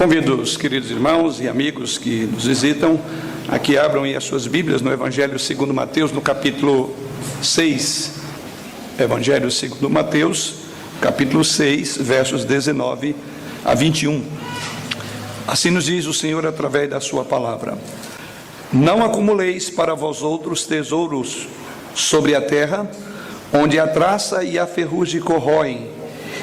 Convido os queridos irmãos e amigos que nos visitam a que abram aí as suas Bíblias no Evangelho segundo Mateus, no capítulo 6. Evangelho segundo Mateus, capítulo 6, versos 19 a 21. Assim nos diz o Senhor através da sua palavra: Não acumuleis para vós outros tesouros sobre a terra, onde a traça e a ferrugem corroem,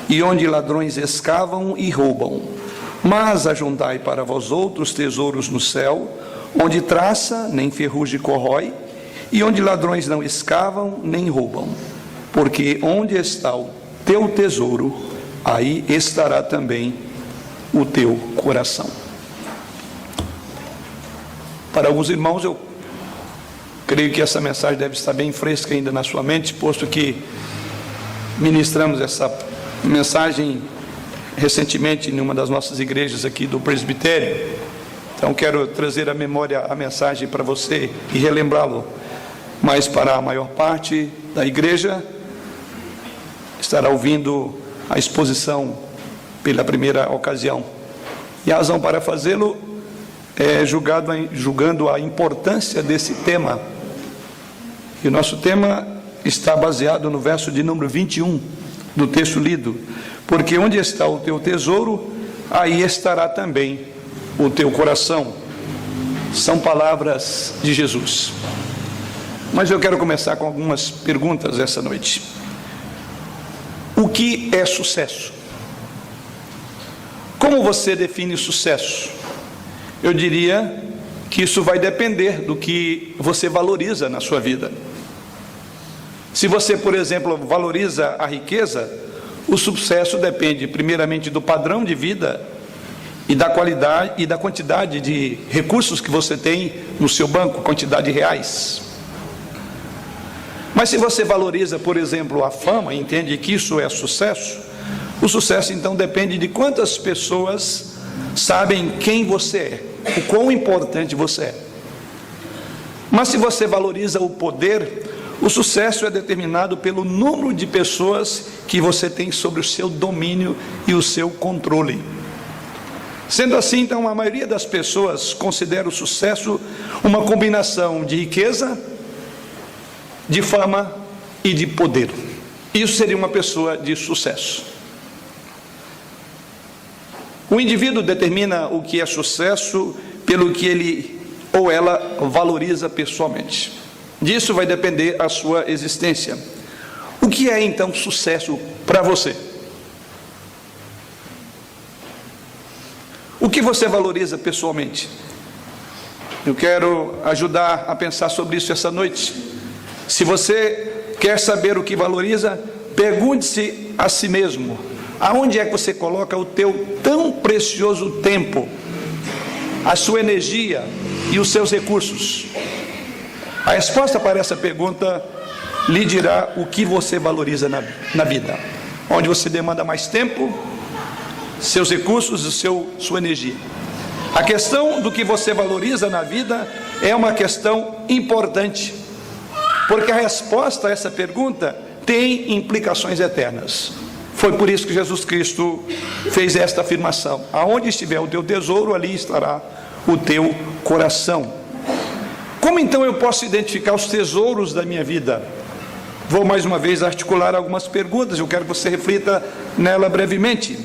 e onde ladrões escavam e roubam. Mas ajuntai para vós outros tesouros no céu, onde traça nem ferrugem corrói, e onde ladrões não escavam nem roubam. Porque onde está o teu tesouro, aí estará também o teu coração. Para alguns irmãos, eu creio que essa mensagem deve estar bem fresca ainda na sua mente, posto que ministramos essa mensagem recentemente em uma das nossas igrejas aqui do presbitério. Então quero trazer à memória a mensagem para você e relembrá-lo. Mas para a maior parte da igreja estará ouvindo a exposição pela primeira ocasião. E a razão para fazê-lo é julgando a importância desse tema. E o nosso tema está baseado no verso de número 21 do texto lido: porque onde está o teu tesouro, aí estará também o teu coração. São palavras de Jesus. Mas eu quero começar com algumas perguntas essa noite. O que é sucesso? Como você define sucesso? Eu diria que isso vai depender do que você valoriza na sua vida. Se você, por exemplo, valoriza a riqueza, o sucesso depende primeiramente do padrão de vida e da qualidade e da quantidade de recursos que você tem no seu banco, quantidade de reais. Mas se você valoriza, por exemplo, a fama e entende que isso é sucesso, o sucesso então depende de quantas pessoas sabem quem você é, o quão importante você é. Mas se você valoriza o poder, o sucesso é determinado pelo número de pessoas que você tem sobre o seu domínio e o seu controle. Sendo assim, então, a maioria das pessoas considera o sucesso uma combinação de riqueza, de fama e de poder. Isso seria uma pessoa de sucesso. O indivíduo determina o que é sucesso pelo que ele ou ela valoriza pessoalmente. Disso vai depender a sua existência. O que é então sucesso para você? O que você valoriza pessoalmente? Eu quero ajudar a pensar sobre isso essa noite. Se você quer saber o que valoriza, pergunte-se a si mesmo: aonde é que você coloca o teu tão precioso tempo, a sua energia e os seus recursos? A resposta para essa pergunta lhe dirá o que você valoriza na vida. Onde você demanda mais tempo, seus recursos e sua energia. A questão do que você valoriza na vida é uma questão importante, porque a resposta a essa pergunta tem implicações eternas. Foi por isso que Jesus Cristo fez esta afirmação: aonde estiver o teu tesouro, ali estará o teu coração. Como então eu posso identificar os tesouros da minha vida? Vou mais uma vez articular algumas perguntas, eu quero que você reflita nela brevemente.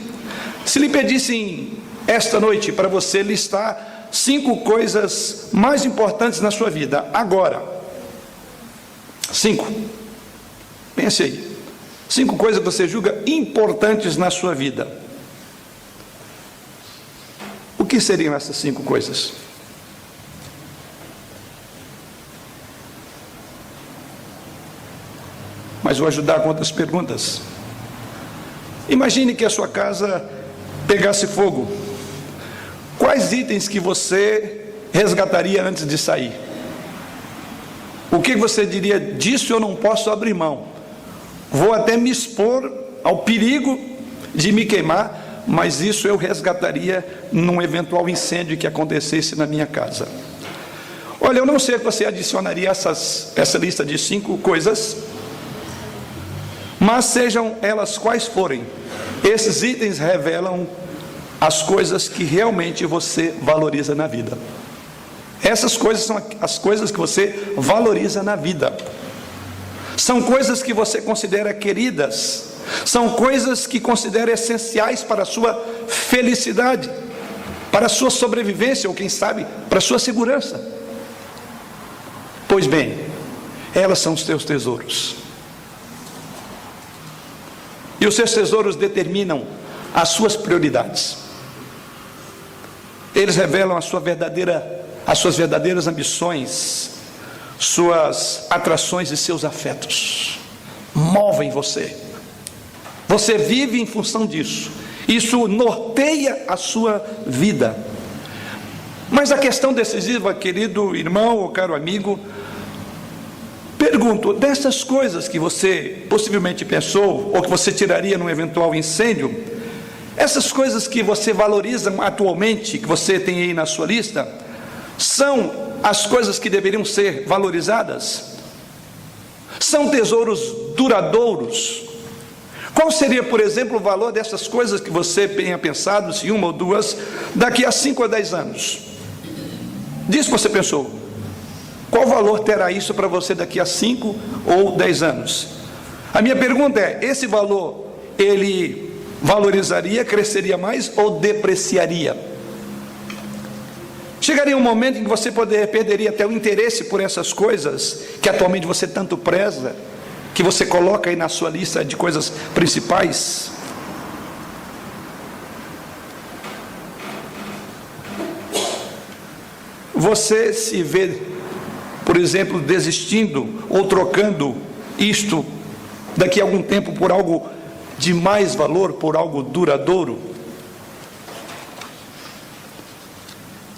Se lhe pedissem esta noite para você listar 5 coisas mais importantes na sua vida, agora, 5, pense aí, 5 coisas que você julga importantes na sua vida, o que seriam essas 5 coisas? Mas vou ajudar com outras perguntas. Imagine que a sua casa pegasse fogo. Quais itens que você resgataria antes de sair? O que você diria? Disso eu não posso abrir mão. Vou até me expor ao perigo de me queimar, mas isso eu resgataria num eventual incêndio que acontecesse na minha casa. Olha, eu não sei se você adicionaria essa lista de 5 coisas, mas sejam elas quais forem, esses itens revelam as coisas que realmente você valoriza na vida. Essas coisas são as coisas que você valoriza na vida. São coisas que você considera queridas, são coisas que considera essenciais para a sua felicidade, para a sua sobrevivência, ou quem sabe, para a sua segurança. Pois bem, elas são os teus tesouros. E os seus tesouros determinam as suas prioridades. Eles revelam as suas verdadeiras ambições, suas atrações e seus afetos. Movem você. Você vive em função disso. Isso norteia a sua vida. Mas a questão decisiva, querido irmão ou caro amigo, pergunto, dessas coisas que você possivelmente pensou, ou que você tiraria num eventual incêndio, essas coisas que você valoriza atualmente, que você tem aí na sua lista, são as coisas que deveriam ser valorizadas? São tesouros duradouros? Qual seria, por exemplo, o valor dessas coisas que você tenha pensado, se uma ou duas, daqui a 5 a 10 anos? Diz que você pensou. Qual valor terá isso para você daqui a 5 ou 10 anos? A minha pergunta é, esse valor, ele valorizaria, cresceria mais ou depreciaria? Chegaria um momento em que você perderia até o interesse por essas coisas que atualmente você tanto preza, que você coloca aí na sua lista de coisas principais? Você se vê, por exemplo, desistindo ou trocando isto daqui a algum tempo por algo de mais valor, por algo duradouro?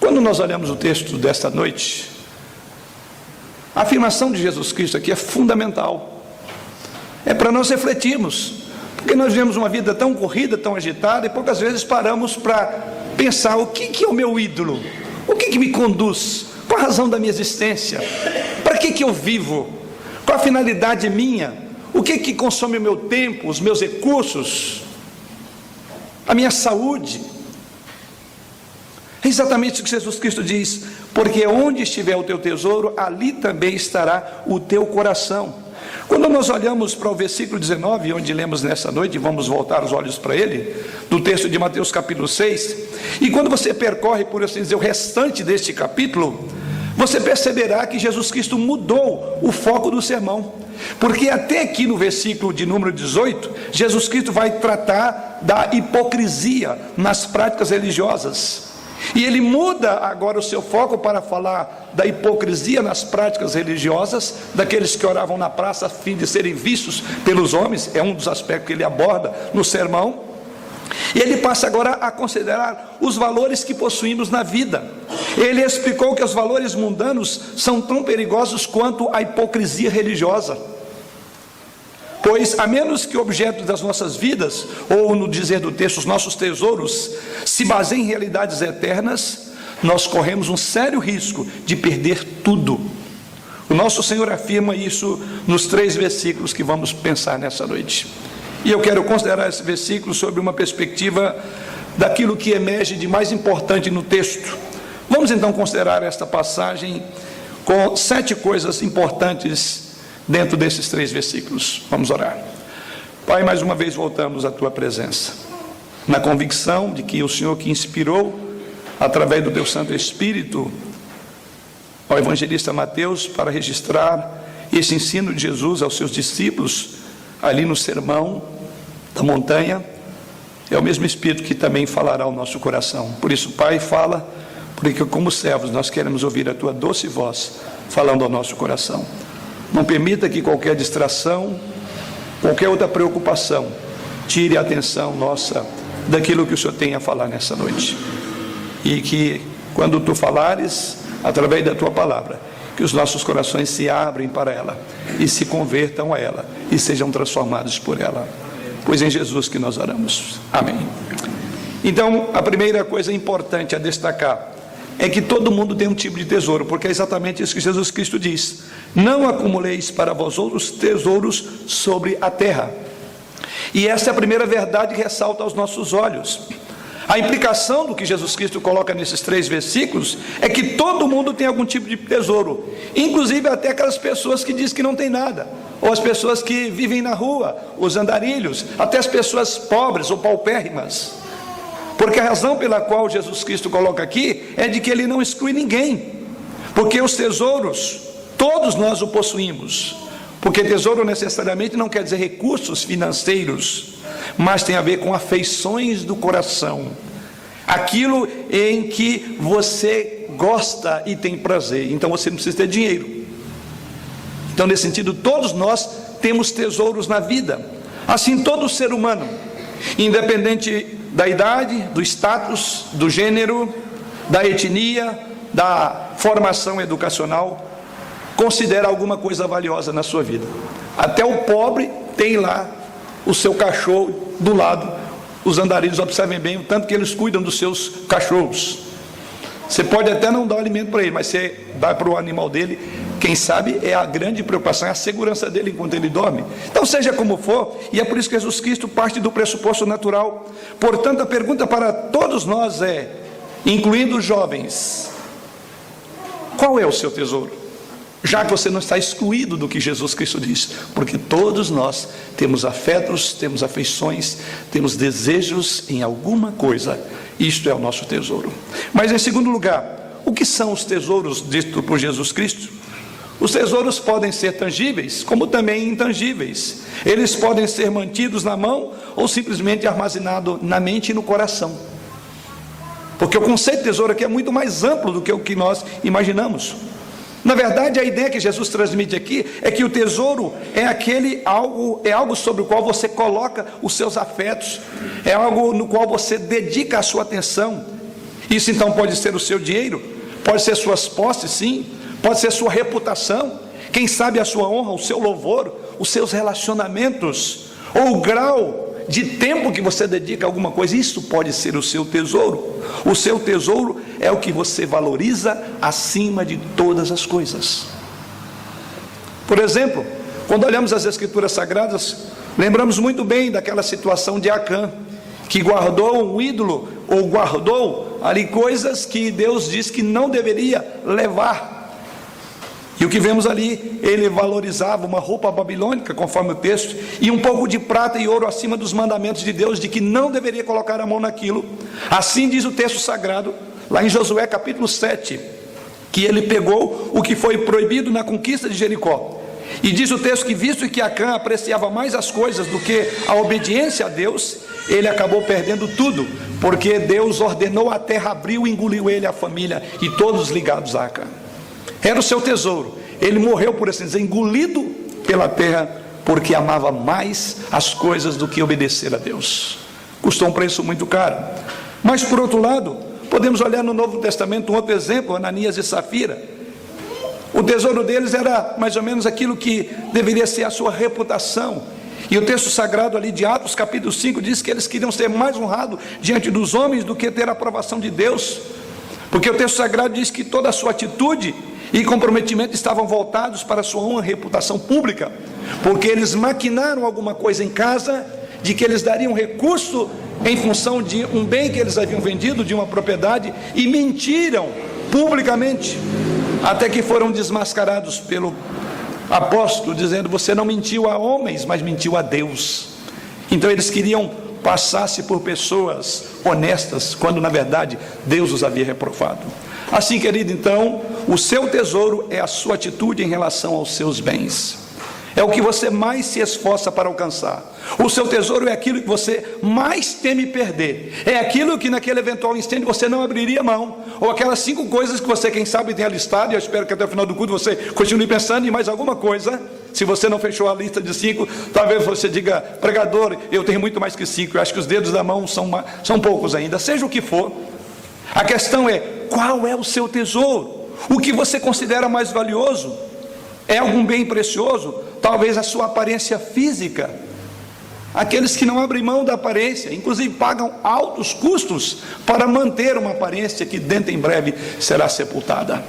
Quando nós olhamos o texto desta noite, a afirmação de Jesus Cristo aqui é fundamental. É para nós refletirmos, porque nós vivemos uma vida tão corrida, tão agitada, e poucas vezes paramos para pensar: o que é o meu ídolo? O que me conduz? Qual a razão da minha existência? Para que eu vivo? Qual a finalidade minha? O que consome o meu tempo, os meus recursos, a minha saúde? É exatamente isso que Jesus Cristo diz: porque onde estiver o teu tesouro, ali também estará o teu coração. Quando nós olhamos para o versículo 19, onde lemos nessa noite, e vamos voltar os olhos para ele, do texto de Mateus capítulo 6, e quando você percorre, por assim dizer, o restante deste capítulo, você perceberá que Jesus Cristo mudou o foco do sermão, porque até aqui no versículo de número 18, Jesus Cristo vai tratar da hipocrisia nas práticas religiosas, e ele muda agora o seu foco para falar da hipocrisia nas práticas religiosas, daqueles que oravam na praça a fim de serem vistos pelos homens. É um dos aspectos que ele aborda no sermão. E ele passa agora a considerar os valores que possuímos na vida. Ele explicou que os valores mundanos são tão perigosos quanto a hipocrisia religiosa, pois a menos que o objeto das nossas vidas, ou no dizer do texto, os nossos tesouros, se baseiem em realidades eternas, nós corremos um sério risco de perder tudo. O nosso Senhor afirma isso nos 3 versículos que vamos pensar nessa noite. E eu quero considerar esse versículo sobre uma perspectiva daquilo que emerge de mais importante no texto. Vamos então considerar esta passagem com 7 coisas importantes dentro desses 3 versículos. Vamos orar. Pai, mais uma vez voltamos à tua presença, na convicção de que o Senhor que inspirou, através do teu Santo Espírito, ao evangelista Mateus, para registrar esse ensino de Jesus aos seus discípulos, ali no sermão da montanha, é o mesmo Espírito que também falará ao nosso coração. Por isso, Pai, fala, porque como servos nós queremos ouvir a tua doce voz falando ao nosso coração. Não permita que qualquer distração, qualquer outra preocupação, tire a atenção nossa daquilo que o Senhor tem a falar nessa noite. E que, quando tu falares, através da tua palavra, que os nossos corações se abrem para ela, e se convertam a ela, e sejam transformados por ela. Pois em Jesus que nós oramos. Amém. Então, a primeira coisa importante a destacar é que todo mundo tem um tipo de tesouro, porque é exatamente isso que Jesus Cristo diz: não acumuleis para vós outros tesouros sobre a terra. E essa é a primeira verdade que ressalta aos nossos olhos. A implicação do que Jesus Cristo coloca nesses 3 versículos é que todo mundo tem algum tipo de tesouro, inclusive até aquelas pessoas que dizem que não tem nada, ou as pessoas que vivem na rua, os andarilhos, até as pessoas pobres ou paupérrimas. Porque a razão pela qual Jesus Cristo coloca aqui é de que ele não exclui ninguém, porque os tesouros, todos nós o possuímos. Porque tesouro necessariamente não quer dizer recursos financeiros, mas tem a ver com afeições do coração, aquilo em que você gosta e tem prazer. Então você não precisa ter dinheiro. Então, nesse sentido, todos nós temos tesouros na vida. Assim, todo ser humano, independente da idade, do status, do gênero, da etnia, da formação educacional, considera alguma coisa valiosa na sua vida. Até o pobre tem lá o seu cachorro do lado. Os andarilhos, observem bem o tanto que eles cuidam dos seus cachorros. Você pode até não dar o alimento para ele, mas você dá para o animal dele. Quem sabe é a grande preocupação, é a segurança dele enquanto ele dorme. Então, seja como for, e é por isso que Jesus Cristo parte do pressuposto natural. Portanto, a pergunta para todos nós é, incluindo os jovens: qual é o seu tesouro? Já que você não está excluído do que Jesus Cristo diz, porque todos nós temos afetos, temos afeições, temos desejos em alguma coisa. Isto é o nosso tesouro. Mas, em segundo lugar, o que são os tesouros ditos por Jesus Cristo? Os tesouros podem ser tangíveis, como também intangíveis. Eles podem ser mantidos na mão ou simplesmente armazenados na mente e no coração. Porque o conceito de tesouro aqui é muito mais amplo do que o que nós imaginamos. Na verdade, a ideia que Jesus transmite aqui é que o tesouro é algo sobre o qual você coloca os seus afetos, é algo no qual você dedica a sua atenção. Isso então pode ser o seu dinheiro, pode ser suas posses, sim, pode ser sua reputação, quem sabe a sua honra, o seu louvor, os seus relacionamentos, ou o grau de tempo que você dedica a alguma coisa. Isso pode ser o seu tesouro. O seu tesouro é o que você valoriza acima de todas as coisas. Por exemplo, quando olhamos as Escrituras Sagradas, lembramos muito bem daquela situação de Acã, que guardou um ídolo, ou guardou ali coisas que Deus disse que não deveria levar. E o que vemos ali, ele valorizava uma roupa babilônica, conforme o texto, e um pouco de prata e ouro acima dos mandamentos de Deus, de que não deveria colocar a mão naquilo. Assim diz o texto sagrado, lá em Josué capítulo 7, que ele pegou o que foi proibido na conquista de Jericó. E diz o texto que, visto que Acã apreciava mais as coisas do que a obediência a Deus, ele acabou perdendo tudo, porque Deus ordenou a terra abriu e engoliu ele, a família e todos ligados a Acã. Era o seu tesouro. Ele morreu, por assim dizer, engolido pela terra, porque amava mais as coisas do que obedecer a Deus. Custou um preço muito caro. Mas, por outro lado, podemos olhar no Novo Testamento um outro exemplo, Ananias e Safira. O tesouro deles era mais ou menos aquilo que deveria ser a sua reputação. E o texto sagrado ali de Atos capítulo 5 diz que eles queriam ser mais honrados diante dos homens do que ter a aprovação de Deus. Porque o texto sagrado diz que toda a sua atitude e comprometimento estavam voltados para a sua honra e reputação pública, porque eles maquinaram alguma coisa em casa, de que eles dariam recurso em função de um bem que eles haviam vendido, de uma propriedade, e mentiram publicamente, até que foram desmascarados pelo apóstolo, dizendo: você não mentiu a homens, mas mentiu a Deus. Então eles queriam passar-se por pessoas honestas, quando na verdade Deus os havia reprovado. Assim, querido, então, o seu tesouro é a sua atitude em relação aos seus bens. É o que você mais se esforça para alcançar. O seu tesouro é aquilo que você mais teme perder. É aquilo que naquele eventual instante você não abriria mão. Ou aquelas 5 coisas que você, quem sabe, tem alistado. E eu espero que até o final do culto você continue pensando em mais alguma coisa. Se você não fechou a lista de 5, talvez você diga: pregador, eu tenho muito mais que 5. Eu acho que os dedos da mão são poucos ainda. Seja o que for, a questão é: qual é o seu tesouro? O que você considera mais valioso? É algum bem precioso? Talvez a sua aparência física. Aqueles que não abrem mão da aparência, inclusive pagam altos custos para manter uma aparência que dentro em breve será sepultada,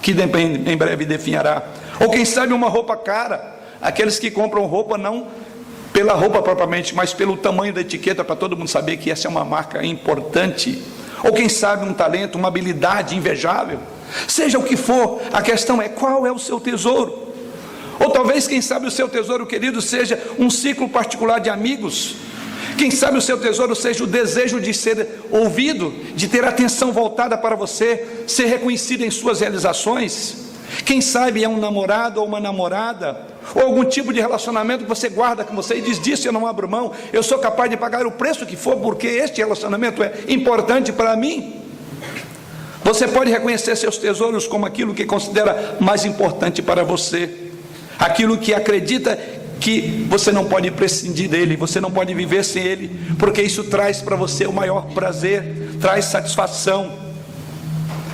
que em breve definhará. Ou quem sabe uma roupa cara. Aqueles que compram roupa não pela roupa propriamente, mas pelo tamanho da etiqueta, para todo mundo saber que essa é uma marca importante. Ou quem sabe um talento, uma habilidade invejável. Seja o que for, a questão é qual é o seu tesouro. Ou talvez, quem sabe, o seu tesouro, querido, seja um ciclo particular de amigos. Quem sabe o seu tesouro seja o desejo de ser ouvido, de ter atenção voltada para você, ser reconhecido em suas realizações. Quem sabe é um namorado ou uma namorada, ou algum tipo de relacionamento que você guarda com você e diz: disso eu não abro mão, eu sou capaz de pagar o preço que for, porque este relacionamento é importante para mim. Você pode reconhecer seus tesouros como aquilo que considera mais importante para você, aquilo que acredita que você não pode prescindir dele, você não pode viver sem ele, porque isso traz para você o maior prazer, traz satisfação,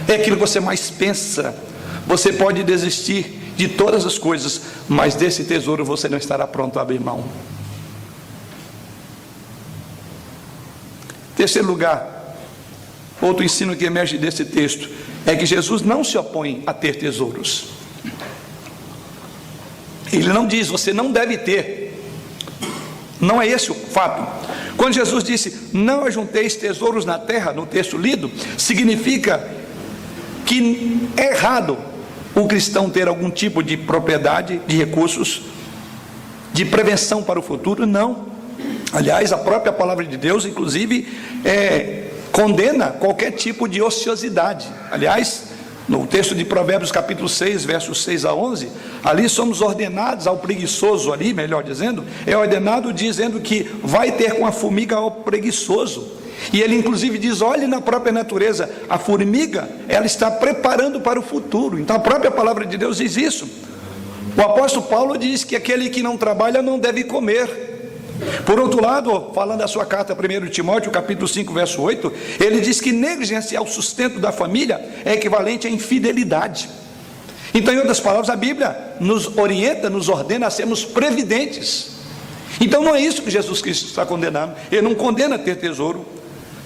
é aquilo que você mais pensa. Você pode desistir de todas as coisas, mas desse tesouro você não estará pronto a abrir mão. Terceiro lugar, outro ensino que emerge desse texto, é que Jesus não se opõe a ter tesouros. Ele não diz: você não deve ter. Não é esse o fato. Quando Jesus disse: não ajunteis tesouros na terra, no texto lido, significa que é errado o cristão ter algum tipo de propriedade, de recursos, de prevenção para o futuro. Não. Aliás, a própria palavra de Deus, inclusive, condena qualquer tipo de ociosidade. Aliás, no texto de Provérbios capítulo 6, versos 6 a 11, ali somos ordenados ao preguiçoso, ali, melhor dizendo, é ordenado dizendo que vai ter com a formiga ao preguiçoso. E ele inclusive diz: olhe na própria natureza, a formiga, ela está preparando para o futuro. Então a própria palavra de Deus diz isso. O apóstolo Paulo diz que aquele que não trabalha não deve comer. Por outro lado, falando da sua carta 1 Timóteo, capítulo 5, verso 8, ele diz que negligenciar o sustento da família é equivalente à infidelidade. Então, em outras palavras, a Bíblia nos orienta, nos ordena a sermos previdentes. Então não é isso que Jesus Cristo está condenando. Ele não condena ter tesouro.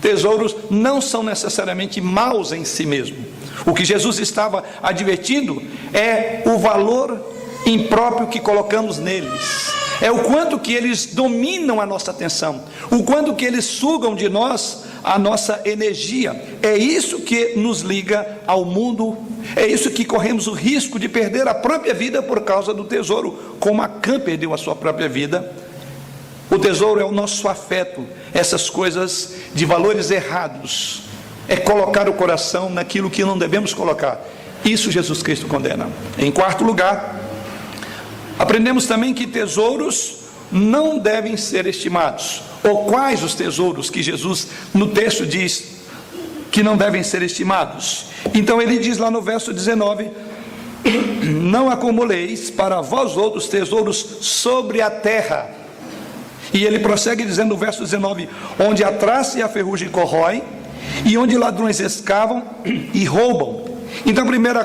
Tesouros não são necessariamente maus em si mesmo. O que Jesus estava advertindo é o valor impróprio que colocamos neles. É o quanto que eles dominam a nossa atenção, o quanto que eles sugam de nós a nossa energia. É isso que nos liga ao mundo, é isso que corremos o risco de perder a própria vida por causa do tesouro, como Acã perdeu a sua própria vida. O tesouro é o nosso afeto, essas coisas de valores errados, é colocar o coração naquilo que não devemos colocar. Isso Jesus Cristo condena. Em quarto lugar, aprendemos também que tesouros não devem ser estimados. Ou quais os tesouros que Jesus no texto diz que não devem ser estimados? Então ele diz lá no verso 19: não acumuleis para vós outros tesouros sobre a terra. E ele prossegue dizendo no verso 19: onde a traça e a ferrugem corroem, e onde ladrões escavam e roubam. Então, o primeiro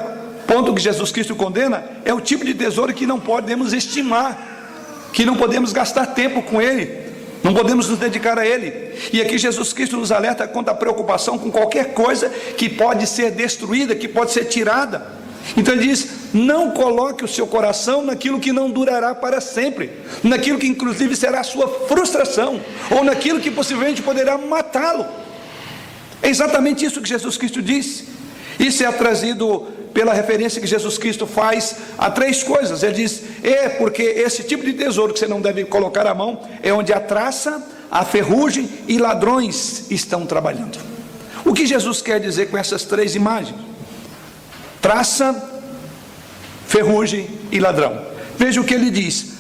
ponto que Jesus Cristo condena é o tipo de tesouro que não podemos estimar, que não podemos gastar tempo com ele, não podemos nos dedicar a ele. E aqui Jesus Cristo nos alerta contra a preocupação com qualquer coisa que pode ser destruída, que pode ser tirada. Então ele diz: não coloque o seu coração naquilo que não durará para sempre, naquilo que inclusive será a sua frustração, ou naquilo que possivelmente poderá matá-lo. É exatamente isso que Jesus Cristo disse. Isso é trazido pela referência que Jesus Cristo faz a três coisas. Ele diz: porque esse tipo de tesouro que você não deve colocar a mão é onde a traça, a ferrugem e ladrões estão trabalhando. O que Jesus quer dizer com essas três imagens? Traça, ferrugem e ladrão. Veja o que ele diz: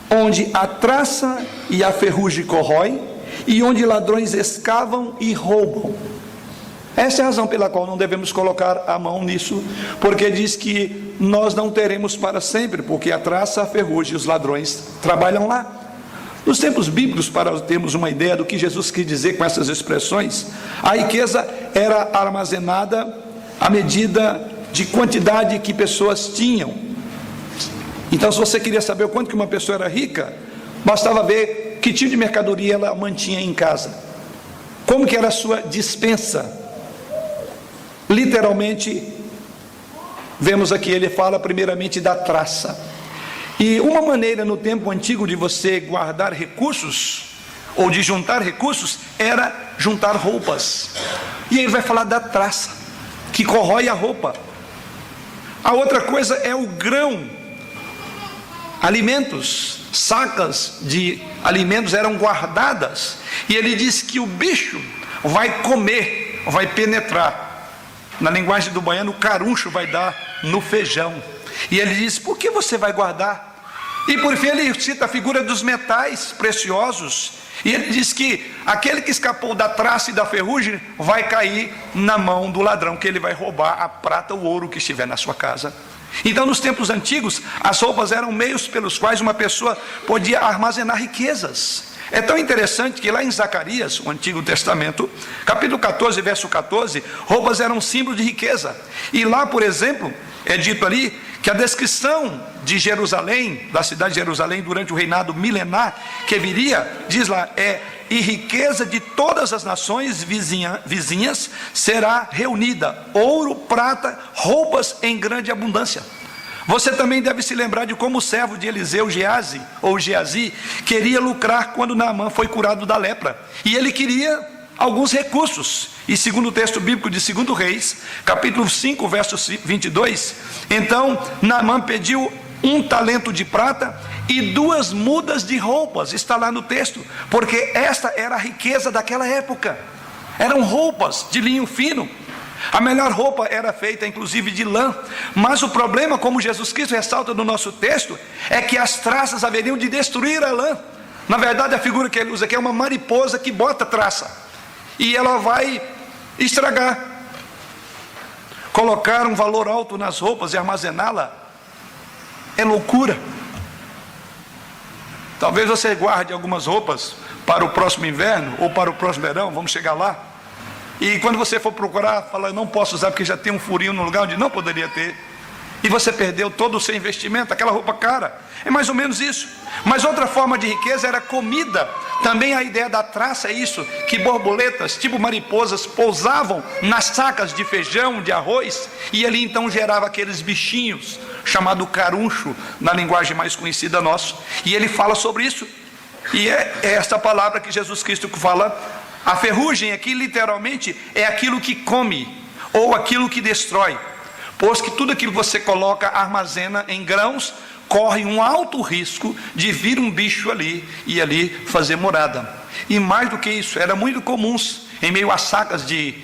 onde a traça e a ferrugem corroem, e onde ladrões escavam e roubam. Essa é a razão pela qual não devemos colocar a mão nisso, porque diz que nós não teremos para sempre, porque a traça, a ferrugem e os ladrões trabalham lá. Nos tempos bíblicos, para termos uma ideia do que Jesus quis dizer com essas expressões, a riqueza era armazenada à medida de quantidade que pessoas tinham. Então, se você queria saber o quanto que uma pessoa era rica, bastava ver que tipo de mercadoria ela mantinha em casa, como que era a sua despensa. Literalmente, vemos aqui, ele fala primeiramente da traça. E uma maneira no tempo antigo de você guardar recursos, ou de juntar recursos, era juntar roupas. E ele vai falar da traça, que corrói a roupa. A outra coisa é o grão. Alimentos, sacas de alimentos eram guardadas. E ele diz que o bicho vai comer, vai penetrar. Na linguagem do baiano, o caruncho vai dar no feijão. E ele diz, por que você vai guardar? E por fim ele cita a figura dos metais preciosos. E ele diz que aquele que escapou da traça e da ferrugem vai cair na mão do ladrão, que ele vai roubar a prata, o ouro que estiver na sua casa. Então, nos tempos antigos, as roupas eram meios pelos quais uma pessoa podia armazenar riquezas. É tão interessante que lá em Zacarias, o Antigo Testamento, capítulo 14, verso 14, roupas eram símbolo de riqueza. E lá, por exemplo, é dito ali que a descrição de Jerusalém, da cidade de Jerusalém, durante o reinado milenar que viria, diz lá, e riqueza de todas as nações vizinhas será reunida, ouro, prata, roupas em grande abundância. Você também deve se lembrar de como o servo de Eliseu, Geazi, queria lucrar quando Naamã foi curado da lepra. E ele queria alguns recursos. E segundo o texto bíblico de 2 Reis, capítulo 5, verso 22, então Naamã pediu 1 talento de prata e 2 mudas de roupas. Está lá no texto, porque esta era a riqueza daquela época. Eram roupas de linho fino. A melhor roupa era feita inclusive de lã. Mas o problema, como Jesus Cristo ressalta no nosso texto, é que as traças haveriam de destruir a lã. Na verdade, a figura que ele usa aqui é uma mariposa que bota traça, e ela vai estragar. Colocar um valor alto nas roupas e armazená-la é loucura. Talvez você guarde algumas roupas para o próximo inverno ou para o próximo verão, vamos chegar lá. E quando você for procurar, fala, eu não posso usar porque já tem um furinho no lugar onde não poderia ter. E você perdeu todo o seu investimento, aquela roupa cara. É mais ou menos isso. Mas outra forma de riqueza era comida. Também a ideia da traça é isso, que borboletas, tipo mariposas, pousavam nas sacas de feijão, de arroz, e ali então gerava aqueles bichinhos, chamado caruncho, na linguagem mais conhecida nossa. E ele fala sobre isso. E é esta palavra que Jesus Cristo fala. A ferrugem aqui literalmente é aquilo que come, ou aquilo que destrói. Pois que tudo aquilo que você coloca, armazena em grãos, corre um alto risco de vir um bicho ali e ali fazer morada. E mais do que isso, era muito comum em meio a sacas de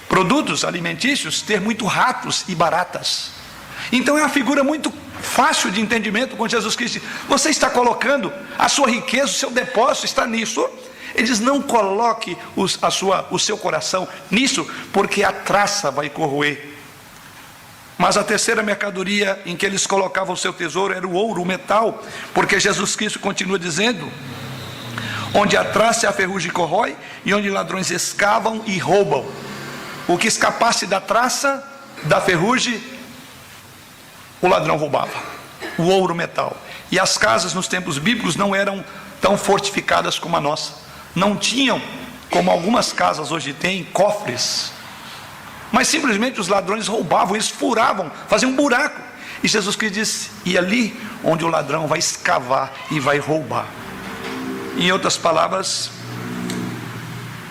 produtos alimentícios ter muito ratos e baratas. Então é uma figura muito fácil de entendimento com Jesus Cristo. Você está colocando a sua riqueza, o seu depósito está nisso. Ele diz, não coloque o seu coração nisso, porque a traça vai corroer. Mas a terceira mercadoria em que eles colocavam o seu tesouro era o ouro, o metal, porque Jesus Cristo continua dizendo, onde a traça e a ferrugem corrói, e onde ladrões escavam e roubam. O que escapasse da traça, da ferrugem, o ladrão roubava. O ouro, o metal. E as casas nos tempos bíblicos não eram tão fortificadas como a nossa. Não tinham, como algumas casas hoje têm, cofres. Mas simplesmente os ladrões roubavam, eles furavam, faziam um buraco. E Jesus Cristo disse, e ali onde o ladrão vai escavar e vai roubar. Em outras palavras,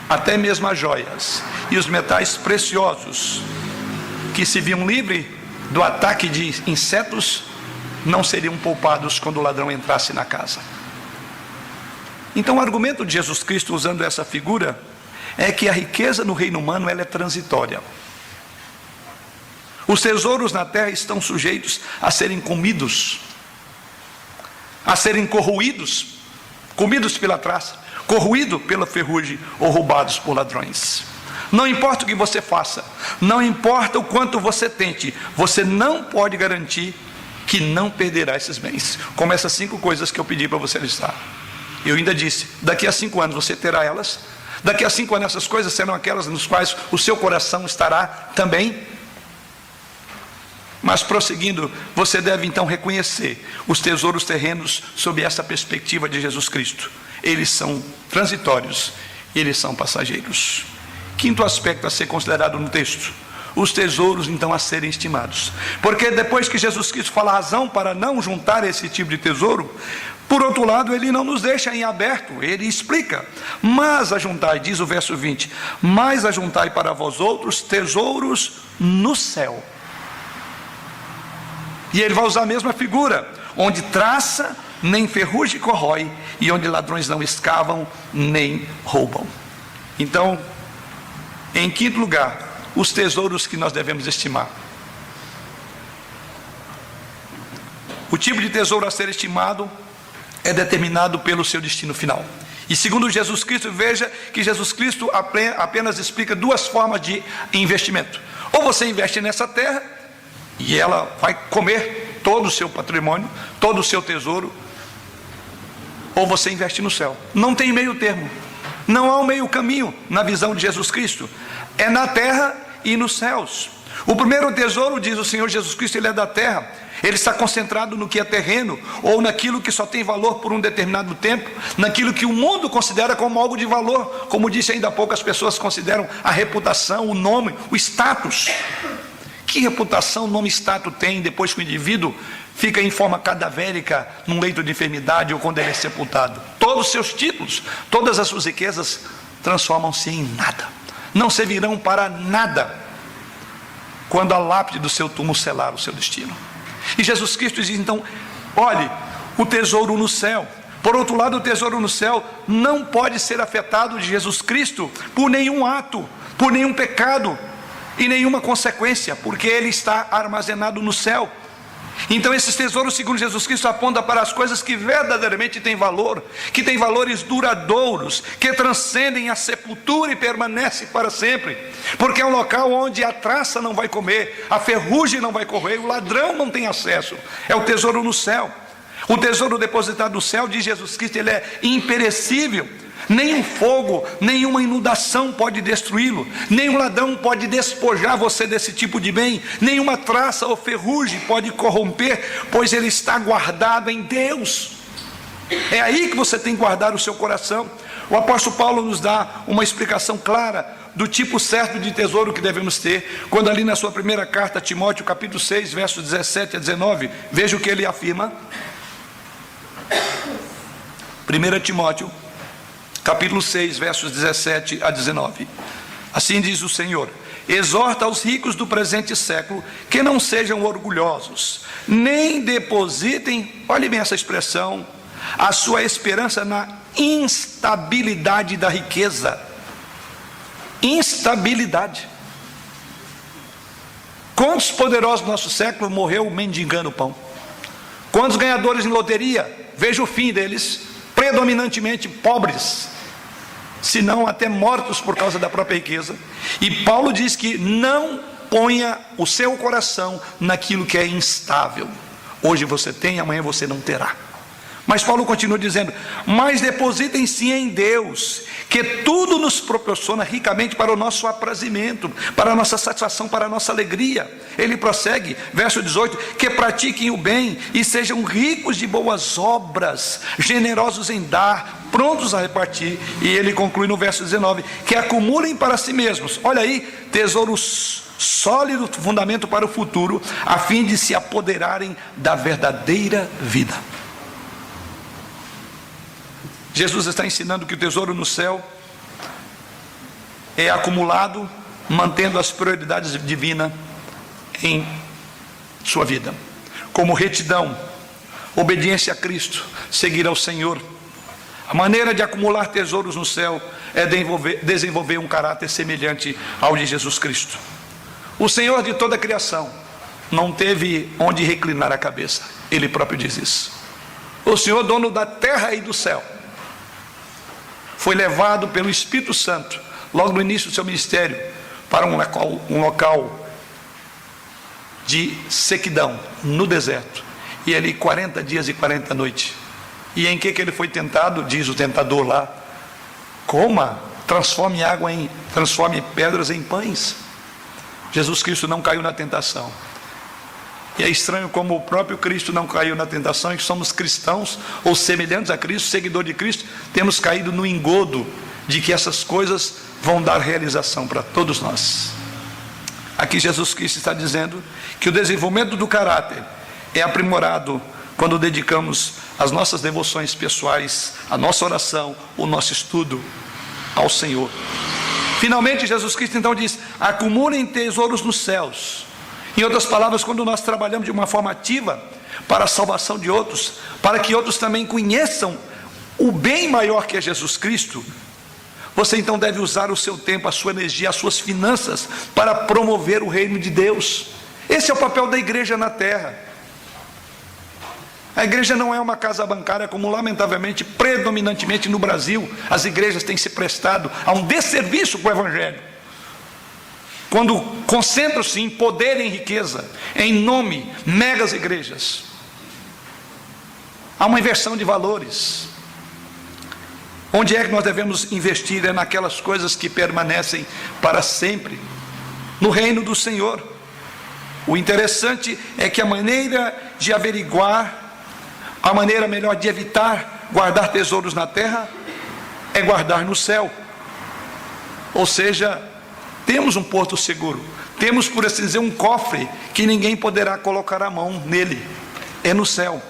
até mesmo as joias e os metais preciosos, que se viam livres do ataque de insetos, não seriam poupados quando o ladrão entrasse na casa. Então o argumento de Jesus Cristo usando essa figura é que a riqueza no reino humano ela é transitória. Os tesouros na terra estão sujeitos a serem comidos, a serem corroídos, comidos pela traça, corroídos pela ferrugem ou roubados por ladrões. Não importa o que você faça, não importa o quanto você tente, você não pode garantir que não perderá esses bens. Como essas 5 coisas que eu pedi para você listar. Eu ainda disse, daqui a 5 anos você terá elas. Daqui a 5 anos essas coisas serão aquelas nos quais o seu coração estará também. Mas prosseguindo, você deve então reconhecer os tesouros terrenos sob essa perspectiva de Jesus Cristo. Eles são transitórios, eles são passageiros. Quinto aspecto a ser considerado no texto, os tesouros então a serem estimados. Porque depois que Jesus Cristo fala a razão para não juntar esse tipo de tesouro, por outro lado, ele não nos deixa em aberto, ele explica: mas ajuntai, diz o verso 20, mas ajuntai para vós outros tesouros no céu. E ele vai usar a mesma figura, onde traça, nem ferrugem corrói, e onde ladrões não escavam, nem roubam. Então, em quinto lugar, os tesouros que nós devemos estimar. O tipo de tesouro a ser estimado é determinado pelo seu destino final. E segundo Jesus Cristo, veja que Jesus Cristo apenas explica duas formas de investimento. Ou você investe nessa terra, e ela vai comer todo o seu patrimônio, todo o seu tesouro, ou você investe no céu. Não tem meio termo, não há um meio caminho na visão de Jesus Cristo, é na terra e nos céus. O primeiro tesouro, diz o Senhor Jesus Cristo, ele é da terra, ele está concentrado no que é terreno, ou naquilo que só tem valor por um determinado tempo, naquilo que o mundo considera como algo de valor. Como disse ainda há pouco, as pessoas consideram a reputação, o nome, o status. Que reputação, nome e status tem depois que o indivíduo fica em forma cadavérica num leito de enfermidade ou quando ele é sepultado? Todos os seus títulos, todas as suas riquezas transformam-se em nada, não servirão para nada quando a lápide do seu túmulo selar o seu destino. E Jesus Cristo diz então: olhe, o tesouro no céu. Por outro lado, o tesouro no céu não pode ser afetado de Jesus Cristo por nenhum ato, por nenhum pecado e nenhuma consequência, porque ele está armazenado no céu. Então esses tesouros, segundo Jesus Cristo, apontam para as coisas que verdadeiramente têm valor, que têm valores duradouros, que transcendem a sepultura e permanecem para sempre, porque é um local onde a traça não vai comer, a ferrugem não vai correr, o ladrão não tem acesso. É o tesouro no céu. O tesouro depositado no céu, diz Jesus Cristo, ele é imperecível. Nenhum fogo, nenhuma inundação pode destruí-lo, nenhum ladrão pode despojar você desse tipo de bem, nenhuma traça ou ferrugem pode corromper, pois ele está guardado em Deus. É aí que você tem que guardar o seu coração. O apóstolo Paulo nos dá uma explicação clara do tipo certo de tesouro que devemos ter, quando ali na sua primeira carta a Timóteo, capítulo 6, versos 17 a 19, veja o que ele afirma. 1 Timóteo capítulo 6, versos 17 a 19. Assim diz o Senhor: exorta aos ricos do presente século que não sejam orgulhosos, nem depositem, olhe bem essa expressão, a sua esperança na instabilidade da riqueza. Instabilidade. Quantos poderosos do nosso século morreu mendigando pão? Quantos ganhadores em loteria, veja o fim deles, predominantemente pobres, se não até mortos por causa da própria riqueza. E Paulo diz que não ponha o seu coração naquilo que é instável. Hoje você tem, amanhã você não terá. Mas Paulo continua dizendo: mas depositem sim em Deus, que tudo nos proporciona ricamente para o nosso aprazimento, para a nossa satisfação, para a nossa alegria. Ele prossegue, verso 18: que pratiquem o bem e sejam ricos de boas obras, generosos em dar, prontos a repartir. E ele conclui no verso 19: que acumulem para si mesmos, olha aí, tesouros sólido fundamento para o futuro, a fim de se apoderarem da verdadeira vida. Jesus está ensinando que o tesouro no céu é acumulado mantendo as prioridades divinas em sua vida, como retidão, obediência a Cristo, seguir ao Senhor. A maneira de acumular tesouros no céu é desenvolver um caráter semelhante ao de Jesus Cristo. O Senhor de toda a criação não teve onde reclinar a cabeça, Ele próprio diz isso. O Senhor, dono da terra e do céu, foi levado pelo Espírito Santo, logo no início do seu ministério, para um local de sequidão, no deserto, e ali 40 dias e 40 noites. E em que ele foi tentado? Diz o tentador lá: coma, transforme pedras em pães. Jesus Cristo não caiu na tentação. E é estranho como o próprio Cristo não caiu na tentação, e que somos cristãos, ou semelhantes a Cristo, seguidor de Cristo, temos caído no engodo de que essas coisas vão dar realização para todos nós. Aqui Jesus Cristo está dizendo que o desenvolvimento do caráter é aprimorado quando dedicamos as nossas devoções pessoais, a nossa oração, o nosso estudo ao Senhor. Finalmente, Jesus Cristo então diz: acumulem tesouros nos céus. Em outras palavras, quando nós trabalhamos de uma forma ativa para a salvação de outros, para que outros também conheçam o bem maior que é Jesus Cristo, você então deve usar o seu tempo, a sua energia, as suas finanças para promover o reino de Deus. Esse é o papel da igreja na terra. A igreja não é uma casa bancária, como lamentavelmente, predominantemente no Brasil, as igrejas têm se prestado a um desserviço com o Evangelho, quando concentram-se em poder e em riqueza, em nome, megas igrejas. Há uma inversão de valores. Onde é que nós devemos investir? É naquelas coisas que permanecem para sempre, no reino do Senhor. O interessante é que a maneira de averiguar, a maneira melhor de evitar guardar tesouros na terra, é guardar no céu. Ou seja, temos um porto seguro, temos, por assim dizer, um cofre que ninguém poderá colocar a mão nele, é no céu.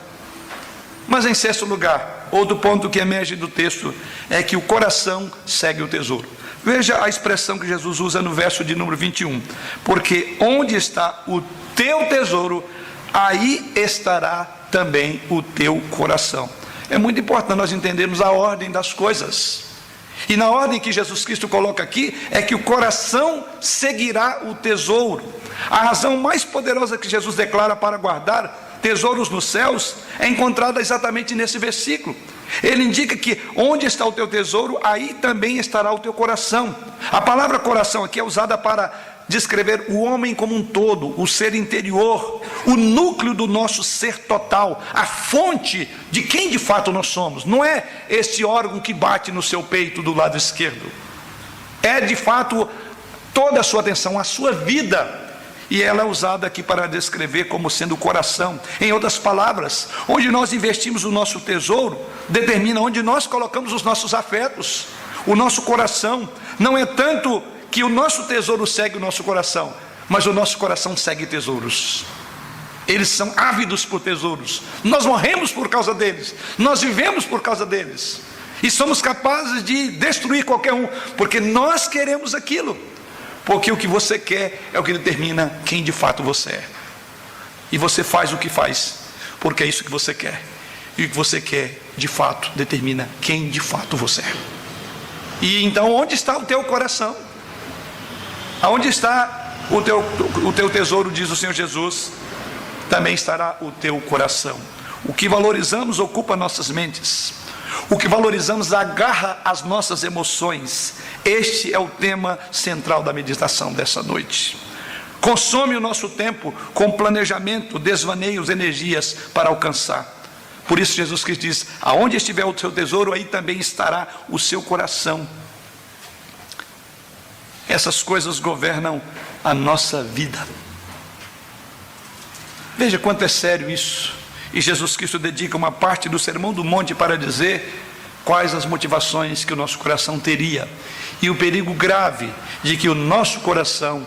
Mas em sexto lugar, outro ponto que emerge do texto é que o coração segue o tesouro. Veja a expressão que Jesus usa no verso de número 21, porque onde está o teu tesouro, aí estará também o teu coração. É muito importante nós entendermos a ordem das coisas, e na ordem que Jesus Cristo coloca aqui, é que o coração seguirá o tesouro. A razão mais poderosa que Jesus declara para guardar tesouros nos céus é encontrada exatamente nesse versículo. Ele indica que onde está o teu tesouro, aí também estará o teu coração. A palavra coração aqui é usada para descrever o homem como um todo, o ser interior, o núcleo do nosso ser total, a fonte de quem de fato nós somos. Não é este órgão que bate no seu peito do lado esquerdo, é de fato toda a sua atenção, a sua vida. E ela é usada aqui para descrever como sendo o coração. Em outras palavras, onde nós investimos o nosso tesouro, determina onde nós colocamos os nossos afetos. O nosso coração não é tanto que o nosso tesouro segue o nosso coração, mas o nosso coração segue tesouros. Eles são ávidos por tesouros. Nós morremos por causa deles, nós vivemos por causa deles, e somos capazes de destruir qualquer um, porque nós queremos aquilo. Porque o que você quer é o que determina quem de fato você é. E você faz o que faz, porque é isso que você quer. E o que você quer, de fato, determina quem de fato você é. E então, onde está o teu coração? Aonde está o teu tesouro, diz o Senhor Jesus, também estará o teu coração. O que valorizamos ocupa nossas mentes. O que valorizamos agarra as nossas emoções. Este é o tema central da meditação dessa noite. Consome o nosso tempo com planejamento, desvaneios, energias para alcançar. Por isso Jesus Cristo diz: aonde estiver o seu tesouro, aí também estará o seu coração. Essas coisas governam a nossa vida. Veja quanto é sério isso. E Jesus Cristo dedica uma parte do Sermão do Monte para dizer quais as motivações que o nosso coração teria, e o perigo grave de que o nosso coração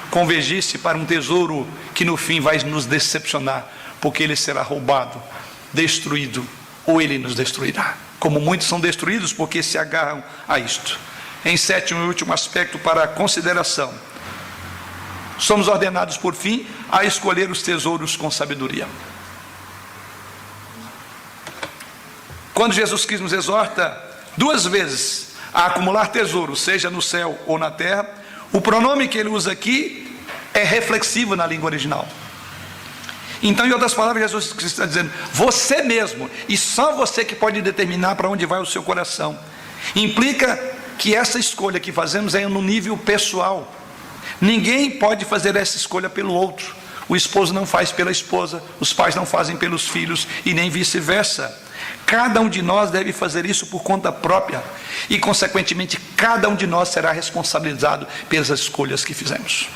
convergisse para um tesouro que no fim vai nos decepcionar, porque ele será roubado, destruído, ou ele nos destruirá, como muitos são destruídos porque se agarram a isto. Em sétimo e último aspecto para a consideração, somos ordenados por fim a escolher os tesouros com sabedoria. Quando Jesus Cristo nos exorta duas vezes a acumular tesouro, seja no céu ou na terra, o pronome que ele usa aqui é reflexivo na língua original. Então, em outras palavras, Jesus Cristo está dizendo: você mesmo, e só você que pode determinar para onde vai o seu coração. Implica que essa escolha que fazemos é no nível pessoal. Ninguém pode fazer essa escolha pelo outro. O esposo não faz pela esposa, os pais não fazem pelos filhos, e nem vice-versa. Cada um de nós deve fazer isso por conta própria, e consequentemente cada um de nós será responsabilizado pelas escolhas que fizemos.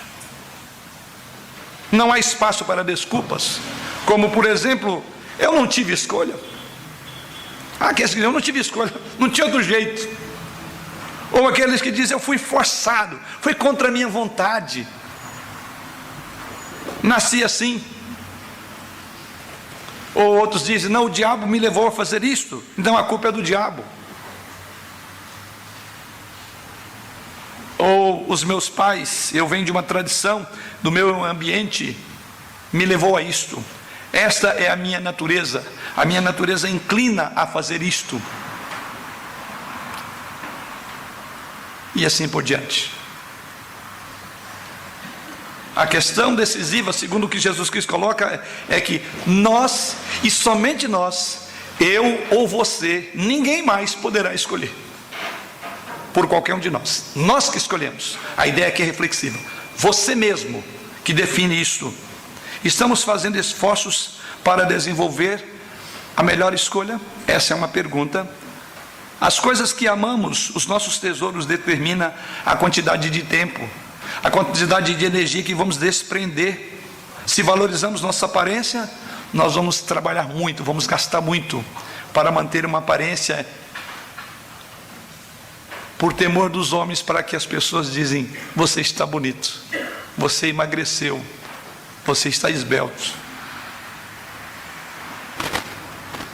Não há espaço para desculpas, como por exemplo: eu não tive escolha. Eu não tive escolha, não tinha outro jeito. Ou aqueles que dizem: eu fui forçado, foi contra a minha vontade. nasci assim. Ou outros dizem, não, o diabo me levou a fazer isto, então a culpa é do diabo. Ou os meus pais, eu venho de uma tradição, do meu ambiente, me levou a isto. Esta é a minha natureza inclina a fazer isto. E assim por diante. A questão decisiva, segundo o que Jesus Cristo coloca, é que nós, e somente nós, eu ou você, ninguém mais poderá escolher por qualquer um de nós. Nós que escolhemos. A ideia aqui é reflexiva. Você mesmo que define isto. Estamos fazendo esforços para desenvolver a melhor escolha? Essa é uma pergunta. As coisas que amamos, os nossos tesouros, determinam a quantidade de tempo, a quantidade de energia que vamos desprender. Se valorizamos nossa aparência, nós vamos trabalhar muito, vamos gastar muito para manter uma aparência, por temor dos homens, para que as pessoas dizem, você está bonito, você emagreceu, você está esbelto.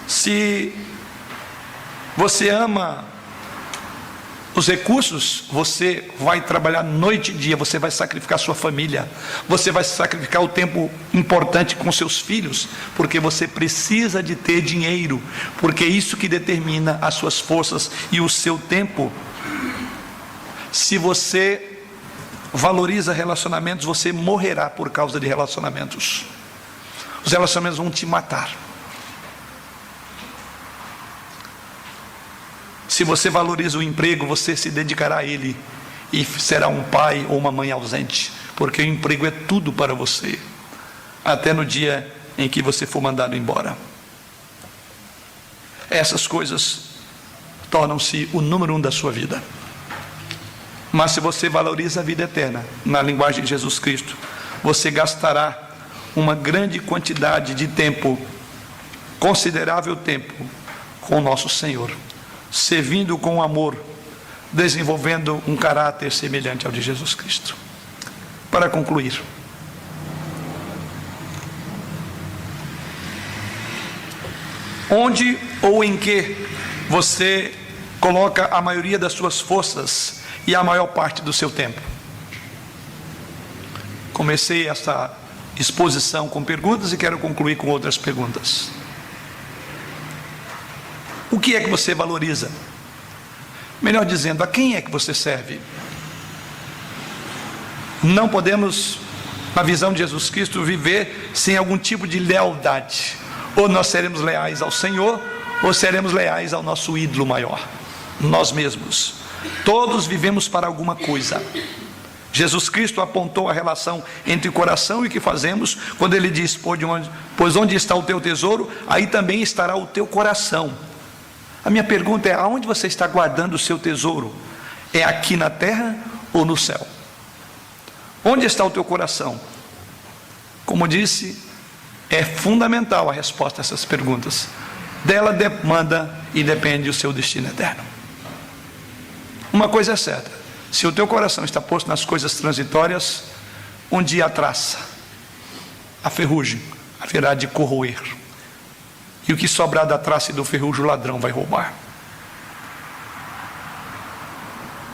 Se você ama os recursos, você vai trabalhar noite e dia, você vai sacrificar sua família, você vai sacrificar o tempo importante com seus filhos, porque você precisa de ter dinheiro, porque é isso que determina as suas forças e o seu tempo. Se você valoriza relacionamentos, você morrerá por causa de relacionamentos. Os relacionamentos vão te matar. Se você valoriza o emprego, você se dedicará a ele e será um pai ou uma mãe ausente, porque o emprego é tudo para você, até no dia em que você for mandado embora. Essas coisas tornam-se o número 1 da sua vida. Mas se você valoriza a vida eterna, na linguagem de Jesus Cristo, você gastará uma grande quantidade de tempo, considerável tempo, com o nosso Senhor, servindo com amor, desenvolvendo um caráter semelhante ao de Jesus Cristo. Para concluir, onde ou em que você coloca a maioria das suas forças e a maior parte do seu tempo? Comecei esta exposição com perguntas e quero concluir com outras perguntas. O que é que você valoriza? Melhor dizendo, a quem é que você serve? Não podemos, na visão de Jesus Cristo, viver sem algum tipo de lealdade. Ou nós seremos leais ao Senhor, ou seremos leais ao nosso ídolo maior, nós mesmos. Todos vivemos para alguma coisa. Jesus Cristo apontou a relação entre o coração e o que fazemos, quando ele diz, pois onde está o teu tesouro, aí também estará o teu coração. A minha pergunta é, aonde você está guardando o seu tesouro? É aqui na terra ou no céu? Onde está o teu coração? Como disse, é fundamental a resposta a essas perguntas. Dela demanda e depende o seu destino eterno. Uma coisa é certa, se o teu coração está posto nas coisas transitórias, um dia a traça, a ferrugem haverá de corroer, e o que sobrar da traça e do ferrugem o ladrão vai roubar.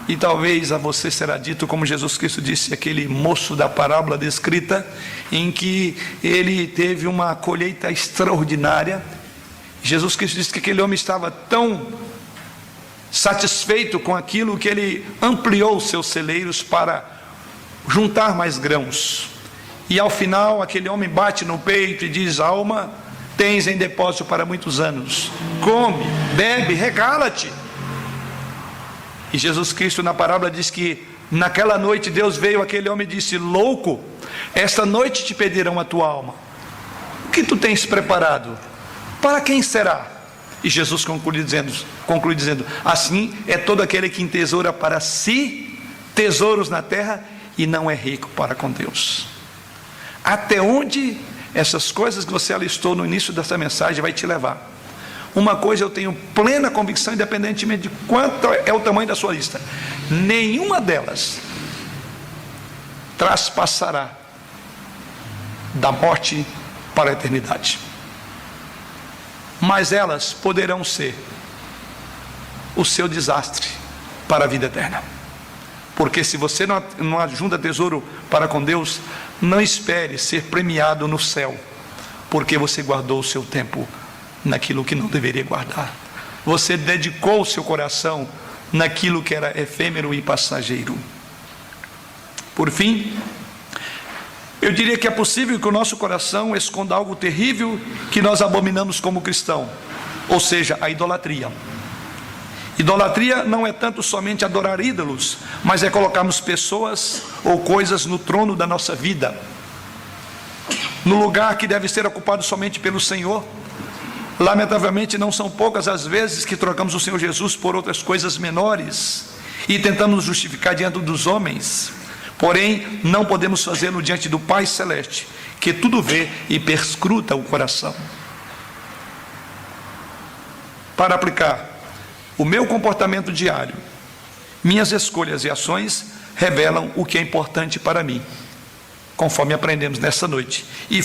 E talvez a você será dito, como Jesus Cristo disse, aquele moço da parábola descrita, em que ele teve uma colheita extraordinária. Jesus Cristo disse que aquele homem estava tão satisfeito com aquilo que ele ampliou os seus celeiros para juntar mais grãos. E ao final aquele homem bate no peito e diz, alma, tens em depósito para muitos anos, come, bebe, regala-te. E Jesus Cristo na parábola diz que naquela noite Deus veio àquele homem e disse, louco, esta noite te pedirão a tua alma, o que tu tens preparado? Para quem será? E Jesus conclui dizendo, assim é todo aquele que entesoura para si tesouros na terra e não é rico para com Deus. Até onde essas coisas que você alistou no início dessa mensagem vai te levar? Uma coisa eu tenho plena convicção, independentemente de quanto é o tamanho da sua lista, nenhuma delas traspassará da morte para a eternidade. Mas elas poderão ser o seu desastre para a vida eterna. Porque se você não ajunta tesouro para com Deus, não espere ser premiado no céu, porque você guardou o seu tempo naquilo que não deveria guardar. Você dedicou o seu coração naquilo que era efêmero e passageiro. Por fim, eu diria que é possível que o nosso coração esconda algo terrível que nós abominamos como cristão, ou seja, a idolatria. Idolatria não é tanto somente adorar ídolos, mas é colocarmos pessoas ou coisas no trono da nossa vida, no lugar que deve ser ocupado somente pelo Senhor. Lamentavelmente, não são poucas as vezes que trocamos o Senhor Jesus por outras coisas menores e tentamos nos justificar diante dos homens. Porém, não podemos fazê-lo diante do Pai Celeste, que tudo vê e perscruta o coração. Para aplicar o meu comportamento diário, minhas escolhas e ações revelam o que é importante para mim, conforme aprendemos nessa noite, e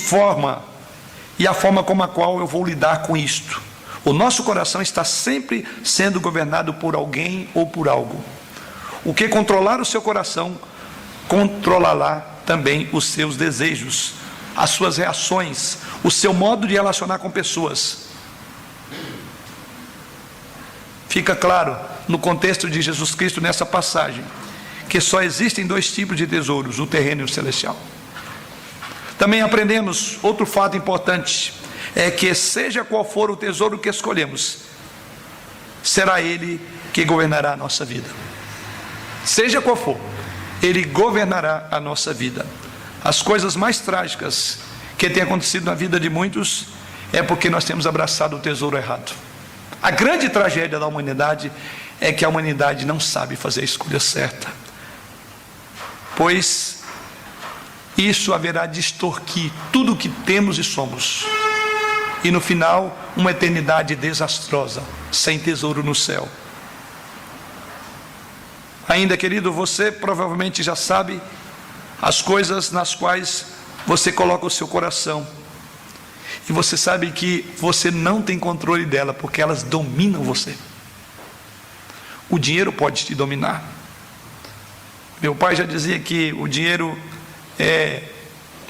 a forma como a qual eu vou lidar com isto. O nosso coração está sempre sendo governado por alguém ou por algo. O que controlar o seu coração, controlará também os seus desejos, as suas reações, o seu modo de relacionar com pessoas. Fica claro, no contexto de Jesus Cristo, nessa passagem, que só existem dois tipos de tesouros, o terreno e o celestial. Também aprendemos outro fato importante, é que seja qual for o tesouro que escolhemos, será ele que governará a nossa vida. Seja qual for, ele governará a nossa vida. As coisas mais trágicas que têm acontecido na vida de muitos é porque nós temos abraçado o tesouro errado. A grande tragédia da humanidade é que a humanidade não sabe fazer a escolha certa, pois isso haverá de extorquir tudo o que temos e somos, e no final uma eternidade desastrosa, sem tesouro no céu. Ainda, querido, você provavelmente já sabe as coisas nas quais você coloca o seu coração, e você sabe que você não tem controle dela, porque elas dominam você. O dinheiro pode te dominar. Meu pai já dizia que o dinheiro é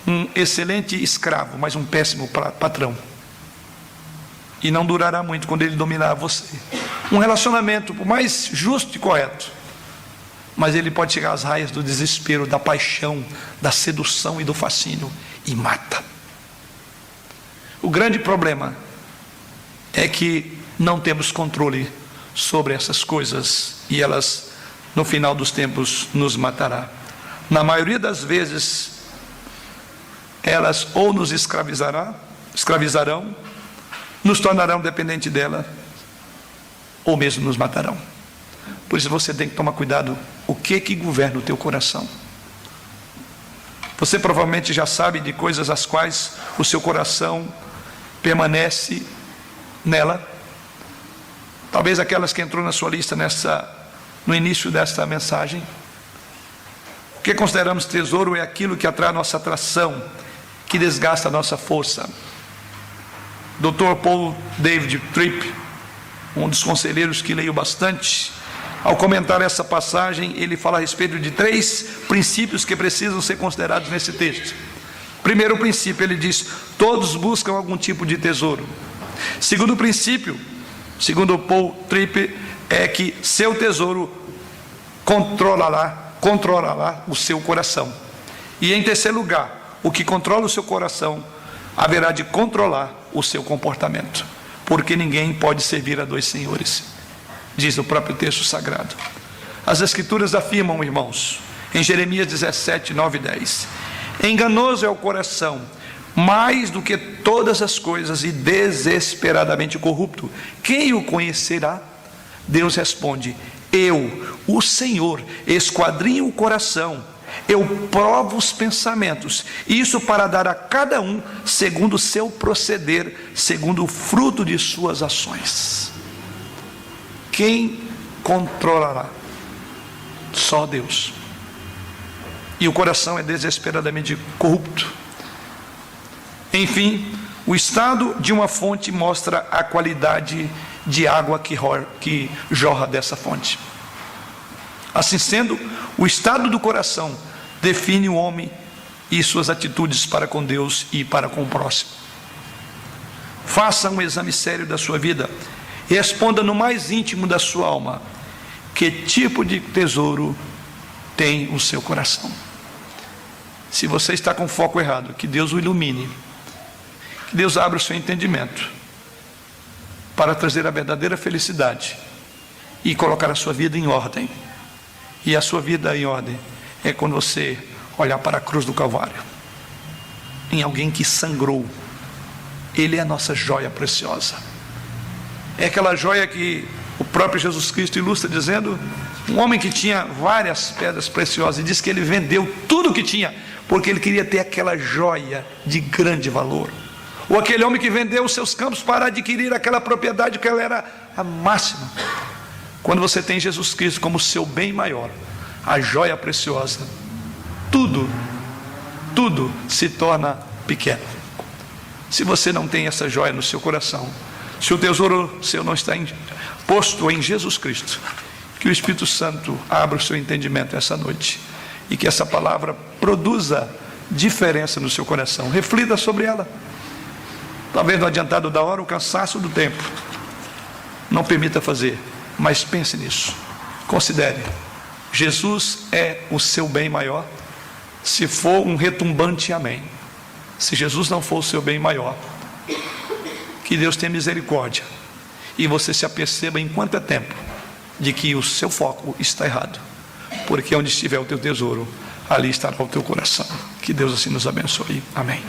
um excelente escravo, mas um péssimo patrão, e não durará muito quando ele dominar você. Um relacionamento, por mais justo e correto, mas ele pode chegar às raias do desespero, da paixão, da sedução e do fascínio, e mata. O grande problema é que não temos controle sobre essas coisas, e elas, no final dos tempos, nos matará. Na maioria das vezes, elas ou nos escravizarão, nos tornarão dependente dela, ou mesmo nos matarão. Por isso você tem que tomar cuidado, o que governa o teu coração. Você provavelmente já sabe de coisas as quais o seu coração permanece nela. Talvez aquelas que entrou na sua lista no início desta mensagem. O que consideramos tesouro é aquilo que atrai a nossa atração, que desgasta a nossa força. Dr. Paul David Tripp, um dos conselheiros que leio bastante, ao comentar essa passagem, ele fala a respeito de 3 princípios que precisam ser considerados nesse texto. Primeiro princípio, ele diz: todos buscam algum tipo de tesouro. Segundo princípio, segundo Paul Tripp, é que seu tesouro controlará o seu coração. E em terceiro lugar, o que controla o seu coração haverá de controlar o seu comportamento, porque ninguém pode servir a 2 senhores, diz o próprio texto sagrado. As escrituras afirmam, irmãos, em Jeremias 17, 9 e 10: enganoso é o coração, mais do que todas as coisas, e desesperadamente corrupto. Quem o conhecerá? Deus responde: eu, o Senhor, esquadrinho o coração, eu provo os pensamentos, isso para dar a cada um segundo o seu proceder, segundo o fruto de suas ações. Quem controlará? Só Deus. E o coração é desesperadamente corrupto. Enfim, o estado de uma fonte mostra a qualidade de água que jorra dessa fonte. Assim sendo, o estado do coração define o homem e suas atitudes para com Deus e para com o próximo. Faça um exame sério da sua vida e responda no mais íntimo da sua alma: que tipo de tesouro tem o seu coração? Se você está com foco errado, que Deus o ilumine, que Deus abra o seu entendimento para trazer a verdadeira felicidade e colocar a sua vida em ordem. E a sua vida em ordem é quando você olhar para a cruz do Calvário, em alguém que sangrou. Ele é a nossa joia preciosa. É aquela joia que o próprio Jesus Cristo ilustra dizendo: um homem que tinha várias pedras preciosas, e diz que ele vendeu tudo o que tinha, porque ele queria ter aquela joia de grande valor. Ou aquele homem que vendeu os seus campos para adquirir aquela propriedade que ela era a máxima. Quando você tem Jesus Cristo como seu bem maior, a joia preciosa, tudo se torna pequeno. Se você não tem essa joia no seu coração, se o tesouro seu não está posto em Jesus Cristo, que o Espírito Santo abra o seu entendimento essa noite e que essa palavra produza diferença no seu coração. Reflita sobre ela. Talvez no adiantado da hora, o cansaço do tempo não permita fazer, mas pense nisso. Considere: Jesus é o seu bem maior. Se for um retumbante amém. Se Jesus não for o seu bem maior, que Deus tenha misericórdia e você se aperceba em quanto é tempo de que o seu foco está errado, porque onde estiver o teu tesouro, ali estará o teu coração. Que Deus assim nos abençoe. Amém.